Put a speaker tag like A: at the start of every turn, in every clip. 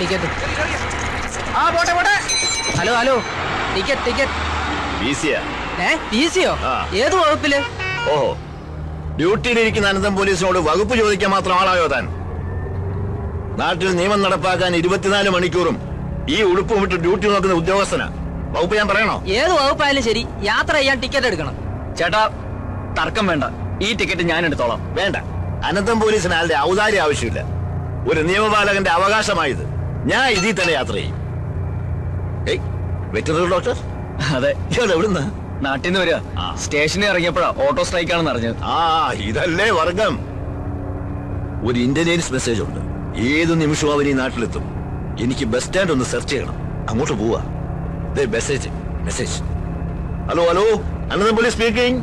A: Ticket. Hello hello, ticket ticket. ഏത് വകുപ്പില്?
B: ഓഹോ, ഡ്യൂട്ടിയിലിരിക്കുന്ന അനന്തം പോലീസിനോട് വകുപ്പ് ചോദിക്കാൻ മാത്രം ആളായോ താൻ? നാട്ടിൽ നിയമം നടപ്പാക്കാൻ 24 മണിക്കൂറും ഈ ഉടുപ്പുമിട്ട് ഡ്യൂട്ടി നോക്കുന്ന ഉദ്യോഗസ്ഥനാ. വകുപ്പ് ഞാൻ പറയണോ?
A: ഏത് വകുപ്പായാലും ശരി, യാത്ര ചെയ്യാൻ ടിക്കറ്റ് എടുക്കണം.
C: ചേട്ടാ, തർക്കം വേണ്ട. ഈ ടിക്കറ്റ് ഞാൻ എടുത്തോളാം.
B: വേണ്ട, അനന്തം പോലീസിന് ആളുടെ ഔദാര്യം ആവശ്യമില്ല. ഒരു നിയമപാലകന്റെ അവകാശമായത്. ഞാൻ ഇതിൽ തന്നെ യാത്ര ചെയ്യും. Veterinary doctor?
C: അതെ.
B: എവിടുന്ന്?
C: നാട്ടിൽ നിന്ന് വരിക. സ്റ്റേഷനിൽ ഇറങ്ങിയപ്പോഴാ ഓട്ടോ സ്ട്രൈക്ക് ആണെന്ന് അറിഞ്ഞത്.
B: ഇതല്ലേ വർഗം. ഒരു ഇന്റലിജൻസ് മെസ്സേജ് ഉണ്ട്. ഏതു നിമിഷവും അവർ ഈ നാട്ടിലെത്തും. എനിക്ക് ബസ് സ്റ്റാൻഡ് ഒന്ന് സെർച്ച് ചെയ്യണം. അങ്ങോട്ട് പോവാ. Message message. Hello hello, Anantham police speaking.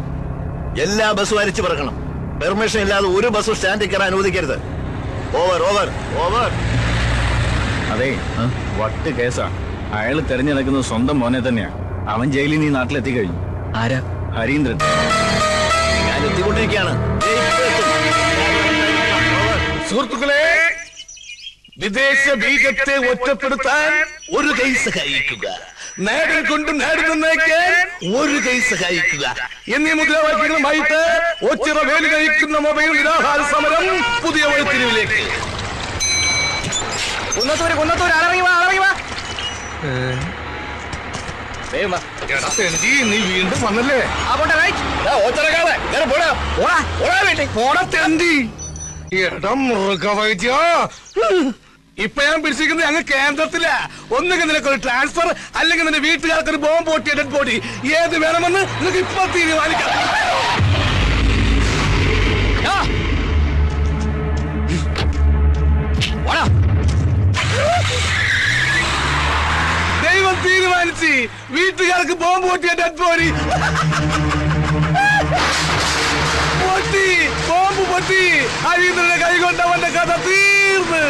B: എല്ലാ ബസ്സും അരിച്ചു പറക്കണം. പെർമിഷൻ ഇല്ലാതെ ഒരു ബസ്സും സ്റ്റാൻഡിൽ കയറാൻ അനുവദിക്കരുത്. Over over over.
C: അതെ, വട്ട് കേസാ. അയാൾ തെരഞ്ഞെടുക്കുന്നത് സ്വന്തം മോനെ തന്നെയാ. അവൻ ജയിലിൽ നീ നാട്ടിലെത്തി കഴിഞ്ഞു.
A: ആരാ?
C: ഹരീന്ദ്രൻ.
B: ഞാൻ എത്തിക്കൊണ്ടിരിക്കുകയാണ്.
D: സുഹൃത്തുക്കളെ, വിദേശ ബീജത്തെ ഒറ്റപ്പെടുത്താൻ ഒരു കൈ സഹായിക്കുക, നാടിൽ കൊണ്ട് നാട് നന്നാക്കാൻ ഒരു കൈ സഹായിക്കുക എന്നീ മുദ്രാവാക്യങ്ങളുമായിട്ട് ഒച്ചിറ വേലി കഴിക്കുന്ന മൊബൈൽ നിരാഹാര സമരം പുതിയ വഴിത്തിരിവിലേക്ക്. നീ വീണ്ടും വന്നല്ലേ? മൃഗവൈദ്യ, ഇപ്പൊ ഞാൻ പിടിച്ചിരിക്കുന്നത് അങ്ങ് കേന്ദ്രത്തില. ഒന്നുകിൽ നിനക്കൊരു ട്രാൻസ്ഫർ, അല്ലെങ്കിൽ നിന്റെ വീട്ടുകാർക്കൊരു ബോംബ് പൊട്ടിയ ഡെഡ് ബോഡി. ഏത് വേണമെന്ന് നിനക്ക് ഇപ്പൊ തീരുമാനിക്കാം. ദൈവം തീരുമാനിച്ച് വീട്ടുകാർക്ക് ബോംബ് പൊട്ടിയ ഡെഡ് ബോഡി പൊട്ടി. ബോംബ് പൊട്ടി. ഹരീന്ദ്രന്റെ കൈ കൊണ്ടവന്റെ കഥ തീർന്ന്.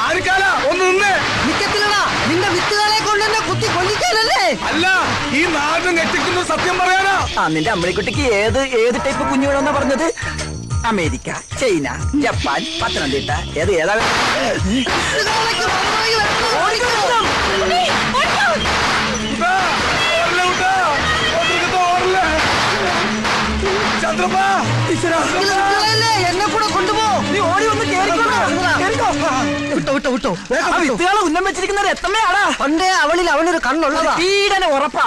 D: ആരിക്കാല ഒന്ന് നിന്നേ.
A: നിന്റെ വിത്തുകളെ കൊണ്ട് തന്നെ കുത്തി കൊല്ലിക്കാനല്ലേ?
D: അല്ല, ഈ നാട് ഞെട്ടിക്കുന്ന സത്യം പറയാനാ.
A: നിന്റെ അമ്മളിക്കുട്ടിക്ക് ഏത് ടൈപ്പ് കുഞ്ഞു വേണമെന്നാ പറഞ്ഞത്? അമേരിക്ക, ചൈന, ജപ്പാൻ, പത്തനംതിട്ട, ഏതാ? എന്നെ കൂടെ കൊണ്ടുപോ. നീ ഓടി വന്ന് വിട്ടോ. വിത്തുകളെ ഉന്നം വെച്ചിരിക്കുന്നത് എത്തമ്മയാടാ. പണ്ടേ അവനൊരു കണ്ണുള്ളതാ. പീഡന ഉറപ്പാ.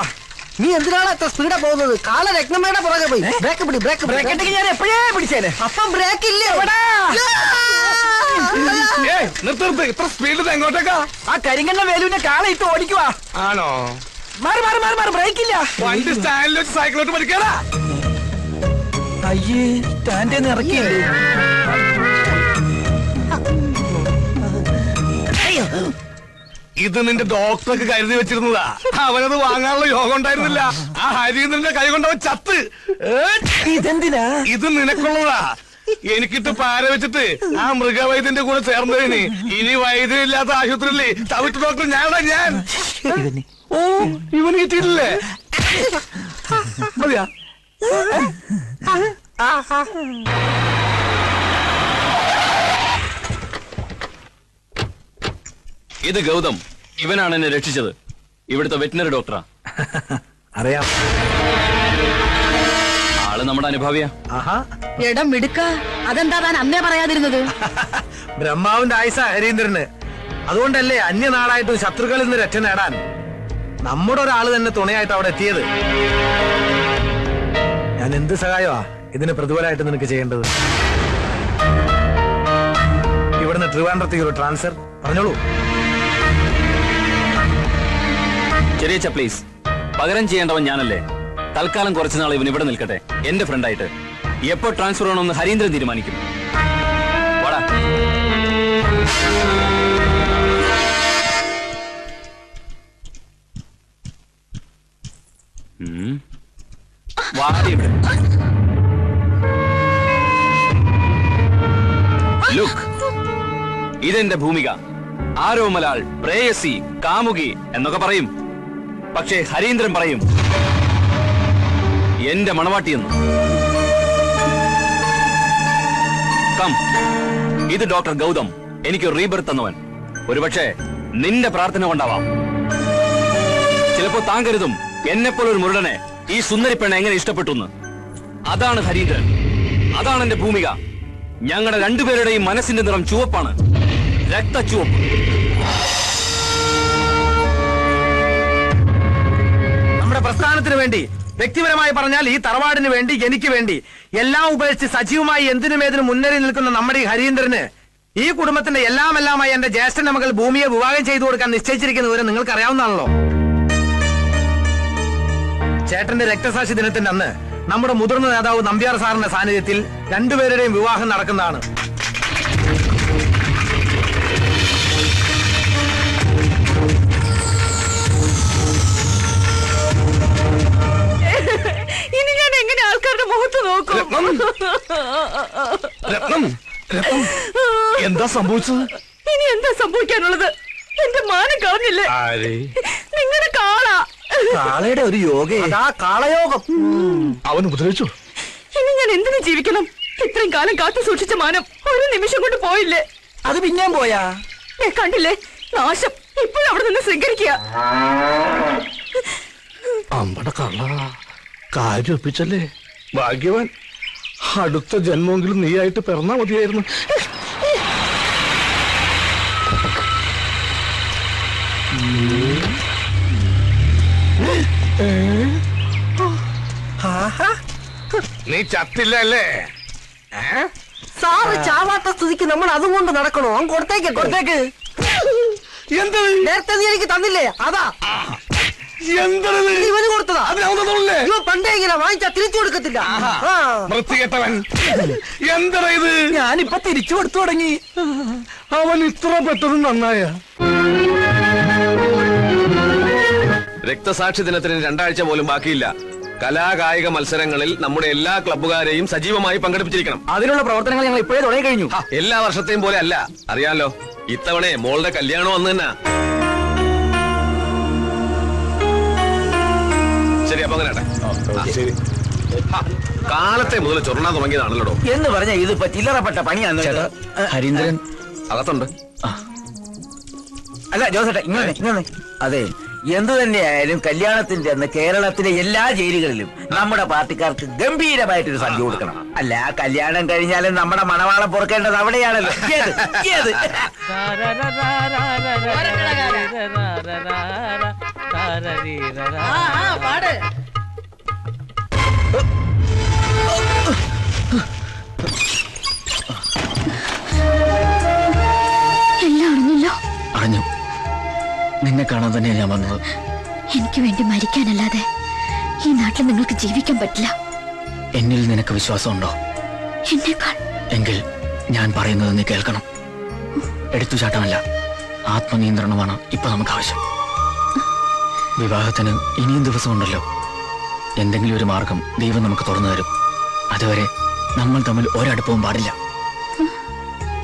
A: നീ എന്തിനാണ് എത്ര സ്പീഡാ പോകുന്നത്? കാല രത്നമ്മയുടെ പുറകെ പോയി. ബ്രേക്ക് ഞാൻ എപ്പോഴേ പിടിച്ചേനെ. അപ്പം ബ്രേക്ക് ഇല്ലേ?
D: നിർത്ത്. ഇത്ര സ്പീഡിൽ എങ്ങോട്ടേക്കാ?
A: ആ കരിങ്കണ്ണ വേലുവിന്റെ കാള ഇട്ട് ഓടിക്കുവാ.
D: ആണോ?
A: മാറി ബ്രേക്ക് ഇല്ല.
D: വണ്ടി സ്റ്റാൻഡിൽ വെച്ച് സൈക്കിളോട്ട് പഠിക്കാനാ.
A: അയ്യേ, സ്റ്റാൻഡിൽ ഇറക്കിയില്ലേ?
D: ഇത് നിന്റെ ഡോക്ടർക്ക് കരുതി വെച്ചിരുന്നതാ. അവനത് വാങ്ങാനുള്ള യോഗം ഉണ്ടായിരുന്നില്ല. ആ ഹരീന്ദ്രന്റെ കൈ കൊണ്ടവൻ ചത്ത്.
A: ഇതെന്തിനാ?
D: ഇത് നിനക്കുള്ളതാ. എനിക്കിട്ട് പാര വെച്ചിട്ട് ആ മൃഗവൈദ്യന്റെ കൂടെ ചേർന്നതിന് ഇനി വൈദ്യനില്ലാത്ത ആശുപത്രിയില്ലേ തവിട്ട് ഡോക്ടർ ഞാൻ. ഓ, ഇവന് കിട്ടിയിട്ടില്ലേ? മതിയാ?
C: ഇത് ഗൗതം. ഇവനാണ് എന്നെ രക്ഷിച്ചത്. ഇവിടുത്തെ വെറ്റിനറി ഡോക്ടറാ.
B: അറിയാം.
C: ആള് നമ്മുടെ അനുഭാവിയാ.
E: ഇടം മിടുക്ക. അതെന്താ താൻ അന്നേ പറയാതിരുന്നത്?
F: ബ്രഹ്മാവിന്റെ ആയുസ ഹരീന്ദ്രന്. അതുകൊണ്ടല്ലേ അന്യനാടായിട്ടും ശത്രുക്കളിൽ നിന്ന് രക്ഷ നേടാൻ നമ്മുടെ ഒരാള് തന്നെ തുണയായിട്ട് അവിടെ എത്തിയത്. ഞാൻ എന്ത് സഹായമാ ഇതിന് പ്രതിഫലമായിട്ട് നിനക്ക് ചെയ്യേണ്ടത്? ഇവിടുന്ന് ട്രിവാൻഡ്രത്തേക്ക് ഒരു ട്രാൻസ്ഫർ പറഞ്ഞോളൂ.
C: ചെറിയ പ്ലീസ്. പകരം ചെയ്യേണ്ടവൻ ഞാനല്ലേ. തൽക്കാലം കുറച്ചുനാൾ ഇവൻ ഇവിടെ നിൽക്കട്ടെ, എന്റെ ഫ്രണ്ടായിട്ട്. എപ്പോ ട്രാൻസ്ഫർ ആണോന്ന് ഹരീന്ദ്രൻ തീരുമാനിക്കും. വാടാ. ലുക്ക്, ഇതെന്റെ ഭൂമിക. ആരോമലാൾ, പ്രേയസി, കാമുകി എന്നൊക്കെ പറയും. പക്ഷേ ഹരീന്ദ്രൻ പറയും എന്റെ മണവാട്ടിയെന്ന്. കം, ഇത് ഡോക്ടർ ഗൗതം, എനിക്ക് റീബർത്ത് തന്നവൻ. ഒരുപക്ഷെ നിന്റെ പ്രാർത്ഥന കൊണ്ടാവാം. ചിലപ്പോ താൻ കരുതും എന്നെപ്പോലൊരു മുരടനെ ഈ സുന്ദരി പെണ്ണ എങ്ങനെ ഇഷ്ടപ്പെട്ടു. അതാണ് ഹരീന്ദ്രൻ, അതാണ് എന്റെ ഭൂമിക. ഞങ്ങളുടെ രണ്ടുപേരുടെയും മനസ്സിന്റെ നിറം ചുവപ്പാണ്, രക്തചുവപ്പ്.
F: നമ്മുടെ പ്രസ്ഥാനത്തിന് വേണ്ടി, വ്യക്തിപരമായി പറഞ്ഞാൽ ഈ തറവാടിന് വേണ്ടി, എനിക്ക് വേണ്ടി എല്ലാം ഉപേക്ഷിച്ച് സജീവമായി എന്തിനും ഏതിനും മുന്നേറി നിൽക്കുന്ന നമ്മുടെ ഈ ഹരീന്ദ്രന് ഈ കുടുംബത്തിന്റെ എല്ലാമായി എന്റെ ജ്യേഷ്ഠന്റെ മകൾ ഭൂമിയെ വിവാഹം ചെയ്തു കൊടുക്കാൻ നിശ്ചയിച്ചിരിക്കുന്ന വിവരം നിങ്ങൾക്ക് അറിയാവുന്നതാണല്ലോ. ചേട്ടന്റെ രക്തസാക്ഷി ദിനത്തിന്റെ അന്ന് നമ്മുടെ മുതിർന്ന നേതാവ് നമ്പ്യാർ സാറിന്റെ സാന്നിധ്യത്തിൽ രണ്ടുപേരുടെയും വിവാഹം നടക്കുന്നതാണ്.
E: ഇനി ഞാൻ എങ്ങനെ ആൾക്കാരുടെ മുഖത്ത് നോക്കും?
D: എന്താ സംഭവിച്ചത്?
E: ഇനി എന്താ സംഭവിക്കാനുള്ളത്? എന്റെ മാനം കളഞ്ഞില്ലേ നിങ്ങളുടെ കാള?
A: കാളയുടെ ഒരു യോഗ, കാളയോഗം.
D: അവൻ ഉപദ്രവിച്ചു.
E: ഇനി ഞാൻ എന്തിനു ജീവിക്കണം? ഇത്രയും കാലം കാത്തു സൂക്ഷിച്ച മാനം ഒരു നിമിഷം കൊണ്ട് പോയില്ലേ?
A: അത് പിന്നെയും പോയാ?
E: കണ്ടില്ലേ നാശം? ഇപ്പോഴും അവിടെ നിന്ന് ശൃംഖരിക്കുക.
D: അമ്പട കള്ള, കാര്യം ഒപ്പിച്ചല്ലേ? ഭാഗ്യവാൻ. അടുത്ത ജന്മമെങ്കിലും നീയായിട്ട് പിറന്നാ മതിയായിരുന്നു. നീ ചത്തില്ല അല്ലേ?
A: സാറ് ചാവാത്ത സ്ഥിതിക്ക് നമ്മൾ അതും കൊണ്ട് നടക്കണോ? കൊടുത്തേക്ക്.
D: എന്താ
A: നേരത്തെ നീ എനിക്ക് തന്നില്ലേ? അതാ
D: എന്താ
A: ഇവന് കൊടുത്തതാ. പണ്ടേ ഇങ്ങനെ വാങ്ങിച്ചാ തിരിച്ചു കൊടുക്കത്തില്ല.
D: വൃത്തികെട്ടവൻ. എന്താ ഇത്?
A: ഞാനിപ്പൊ തിരിച്ചു കൊടുത്തു തുടങ്ങി.
D: അവൻ ഇത്ര പെട്ടതും നന്നായ.
C: രക്തസാക്ഷി ദിനത്തിന് 2 ആഴ്ച പോലും ബാക്കിയില്ല. കലാകായിക മത്സരങ്ങളിൽ നമ്മുടെ എല്ലാ ക്ലബ്ബുകാരെയും സജീവമായി പങ്കെടുപ്പിച്ചിരിക്കണം.
A: അതിനുള്ള പ്രവർത്തനങ്ങൾ ഞങ്ങൾ ഇപ്പോഴേ തുടങ്ങി കഴിഞ്ഞു.
C: എല്ലാ വർഷത്തെയും പോലെ അല്ല, അറിയാലോ. ഇത്തവണ മോളുടെ കല്യാണം അന്ന് തന്നെ. ശരി, അപ്പൊ അങ്ങനെ കാലത്തെ മുതൽ ചൊറണാൻ തുടങ്ങിയതാണല്ലോ
A: എന്ന് പറഞ്ഞ ഇതിപ്പോ ചില്ലറപ്പെട്ട പണിയാണ്.
C: ഹരീന്ദ്രൻ അകത്തുണ്ട്.
A: അല്ല ജോസേട്ടാ, ഇങ്ങനെ അതെ, എന്തു തന്നെയായാലും കല്യാണത്തിന്റെ അന്ന് കേരളത്തിലെ എല്ലാ ജയിലുകളിലും നമ്മുടെ പാർട്ടിക്കാർക്ക് ഗംഭീരമായിട്ടൊരു സദ്യ കൊടുക്കണം. അല്ല, കല്യാണം കഴിഞ്ഞാലും നമ്മുടെ മണവാളം പൊറുക്കേണ്ടത് അവിടെയാണല്ലോ.
G: എല്ലാം അറിഞ്ഞല്ലോ.
C: അറിഞ്ഞു. നിന്നെ കാണാൻ തന്നെയാണ് ഞാൻ വന്നത്.
G: എനിക്ക് വേണ്ടി മരിക്കാനല്ലാതെ ഈ നാട്ടിൽ നിങ്ങൾക്ക് ജീവിക്കാൻ പറ്റില്ല.
C: എന്നിൽ നിനക്ക് വിശ്വാസമുണ്ടോ?
G: എന്നേക്കാൾ.
C: എങ്കിൽ ഞാൻ പറയുന്നത് നീ കേൾക്കണം. എടുത്തുചാട്ടമല്ല, ആത്മനിയന്ത്രണമാണ് ഇപ്പൊ നമുക്ക് ആവശ്യം. വിവാഹത്തിന് ഇനിയും ദിവസമുണ്ടല്ലോ. എന്തെങ്കിലും ഒരു മാർഗം ദൈവം നമുക്ക് തുറന്നു തരും. അതുവരെ നമ്മൾ തമ്മിൽ ഒരടുപ്പവും പാടില്ല.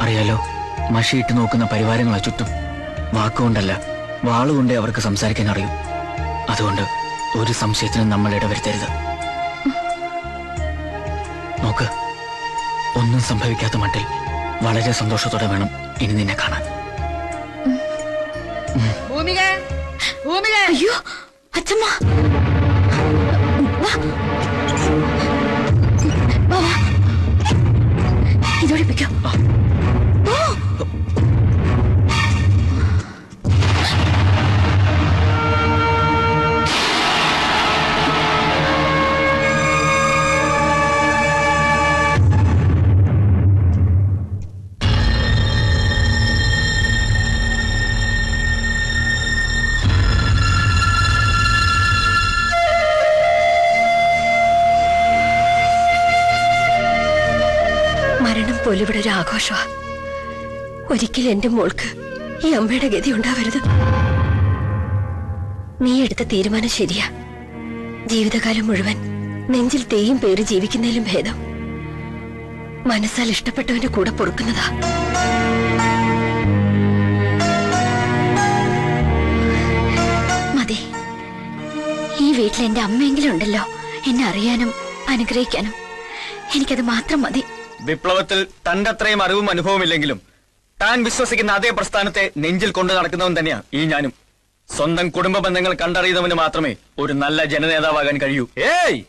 C: അറിയാലോ, മഷിയിട്ട് നോക്കുന്ന പരിവാരങ്ങളാ ചുറ്റും. വാക്കുകൊണ്ടല്ല, വാളുകൊണ്ടേ അവർക്ക് സംസാരിക്കാൻ അറിയും. അതുകൊണ്ട് ഒരു സംശയത്തിനും നമ്മൾ ഇടവരുത്തരുത്. നോക്ക്, ഒന്നും സംഭവിക്കാത്ത മട്ടിൽ വളരെ സന്തോഷത്തോടെ വേണം ഇനി നിന്നെ കാണാൻ.
G: അയ്യോ അച്ഛമ്മ, ഇതോടെ പിടിക്കോ. മരണം പോലെ ഇവിടെ ഒരു ആഘോഷമാ. ഒരിക്കലും എന്റെ മോൾക്ക് ഈ അമ്മയുടെ ഗതി ഉണ്ടാവരുത്. നീ എടുത്ത തീരുമാനം ശരിയാ. ജീവിതകാലം മുഴുവൻ നെഞ്ചിൽ തേയും പേര് ജീവിക്കുന്നതിലും ഭേദം മനസ്സാൽ ഇഷ്ടപ്പെട്ടവന്റെ കൂടെ പൊറുക്കുന്നതാ. എന്റെ അമ്മയെങ്കിലും ഉണ്ടല്ലോ എന്നെ അറിയാനും അനുഗ്രഹിക്കാനും. എനിക്കത് മാത്രം മതി.
H: വിപ്ലവത്തിൽ തന്റെ അത്രയും അറിവും അനുഭവമില്ലെങ്കിലും താൻ വിശ്വസിക്കുന്ന അതേ പ്രസ്ഥാനത്തെ നെഞ്ചിൽ കൊണ്ടു നടക്കുന്നവൻ തന്നെയാ ഈ ഞാനും. സ്വന്തം കുടുംബ ബന്ധങ്ങൾ കണ്ടറിയുന്നവന് മാത്രമേ ഒരു നല്ല ജനനേതാവാകാൻ കഴിയൂ.
C: ഏയ്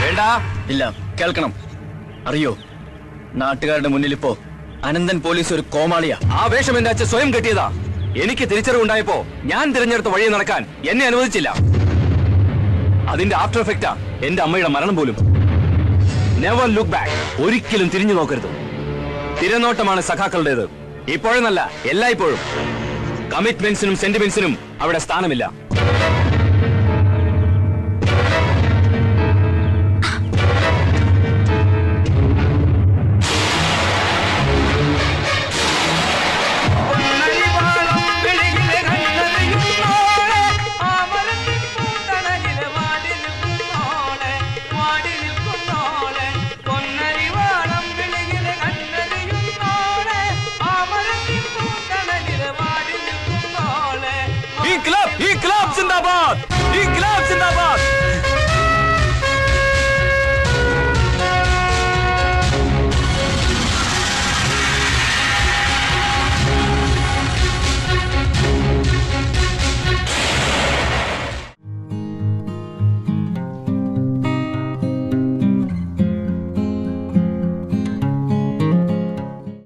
C: വേണ്ട.
H: ഇല്ല, കേൾക്കണം. അറിയോ, നാട്ടുകാരുടെ മുന്നിലിപ്പോ അനന്തൻ പോലീസ് ഒരു കോമാളിയാ.
C: ആ വേഷം എന്റെ അച്ഛൻ സ്വയം കെട്ടിയതാ. എനിക്ക് തിരിച്ചറിവുണ്ടായപ്പോ ഞാൻ തിരഞ്ഞെടുത്ത വഴി നടക്കാൻ എന്നെ അനുവദിച്ചില്ല. അതിന്റെ ആഫ്റ്റർ എഫക്റ്റാ എന്റെ അമ്മയുടെ മരണം പോലും. Never look back. ഒരിക്കലും തിരിഞ്ഞു നോക്കരുത്. തിരനോട്ടമാണ് സഖാക്കളുടേത്. ഇപ്പോഴെന്നല്ല, എല്ലായ്പ്പോഴും. കമ്മിറ്റ്മെന്റ്സിനും സെന്റിമെന്റ്സിനും അവിടെ സ്ഥാനമില്ല.